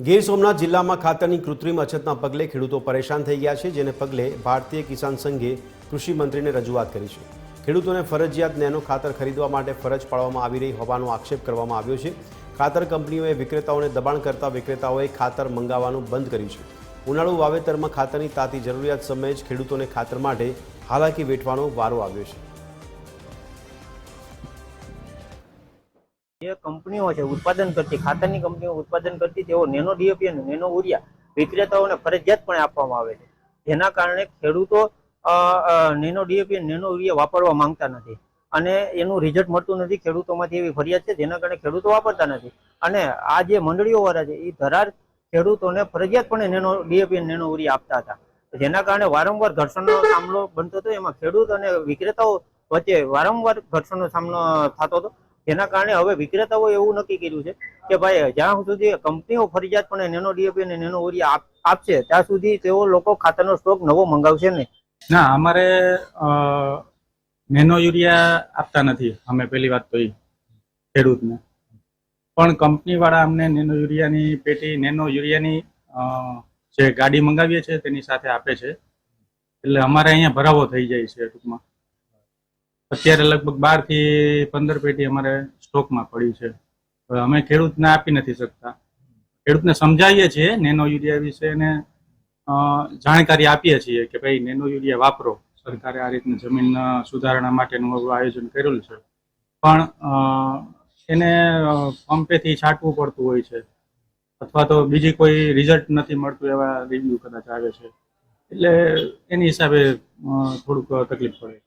ગીર સોમનાથ જિલ્લામાં ખાતરની કૃત્રિમ અછતના પગલે ખેડૂતો પરેશાન થઈ ગયા છે, જેને પગલે ભારતીય કિસાન સંઘે કૃષિ મંત્રીને રજૂઆત કરી છે। ખેડૂતોને ફરજિયાત નેનો ખાતર ખરીદવા માટે ફરજ પાડવામાં આવી રહી હોવાનો આક્ષેપ કરવામાં આવ્યો છે। ખાતર કંપનીઓએ વિક્રેતાઓને દબાણ કરતા વિક્રેતાઓએ ખાતર મંગાવવાનું બંધ કર્યું છે। ઉનાળુ વાવેતરમાં ખાતરની તાતી જરૂરિયાત સમયે જ ખેડૂતોને ખાતર માટે હાલાકી વેઠવાનો વારો આવ્યો છે। જે કંપનીઓ છે ઉત્પાદન કરતી ખાતરની કંપનીઓ ઉત્પાદન કરતી તેઓ નેનો ડીએપી અને નેનો યુરિયા વિક્રેતાઓને ફરજિયાતપણે આપવામાં આવે છે, જેના કારણે ખેડૂતો નેનો ડીએપી અને નેનો યુરિયા વાપરવા માંગતા નથી અને એનું રિઝલ્ટ મળતું નથી। ખેડૂતોમાંથી એવી ફરિયાદ છે, જેના કારણે ખેડૂતો વાપરતા નથી અને આ જે મંડળીઓ વાળા છે એ ધરાર ખેડૂતોને ફરજિયાતપણે નેનો ડીએપી અને નેનો યુરિયા આપતા હતા, જેના કારણે વારંવાર ઘર્ષણનો સામનો બનતો હતો। એમાં ખેડૂત અને વિક્રેતાઓ વચ્ચે વારંવાર ઘર્ષણનો સામનો થતો હતો, જેના કારણે હવે વિક્રેતાઓએ એવું નક્કી કર્યું છે કે ભાઈ જ્યાં સુધી કંપનીઓ ફરજિયાતપણે નેનો ડીએપી અને નેનો યુરિયા આપશે ત્યાં સુધી તેઓ લોકો ખાતરનો સ્ટોક નવો મંગાવશે નહીં। ના, અમારે નેનો યુરિયા આપતા નથી અમે। પહેલી વાત તો એ ખેડૂતને પણ કંપનીવાળા અમને નેનો યુરિયાની પેટી નેનો યુરિયાની જે ગાડી મંગાવીએ છીએ તેની સાથે આપે છે, એટલે અમારે અહીંયા ભરાવો થઈ જાય છે। ટૂંકમાં અત્યારે લગભગ 12 થી 15 પેટી અમારે સ્ટોકમાં પડી છે, અમે ખેડૂતને આપી નથી શકતા। ખેડૂતને સમજાવીએ છીએ નેનો યુરિયા વિશે અને જાણકારી આપીએ છીએ કે ભાઈ નેનો યુરિયા વાપરો, સરકારે આ રીતની જમીન સુધારણા માટેનું આયોજન કરેલું છે, પણ એને પંપેથી છાંટવું પડતું હોય છે અથવા તો બીજી કોઈ રિઝલ્ટ નથી મળતું એવા રિવ્યુ કદાચ આવે છે, એટલે એની હિસાબે થોડુંક તકલીફ પડે।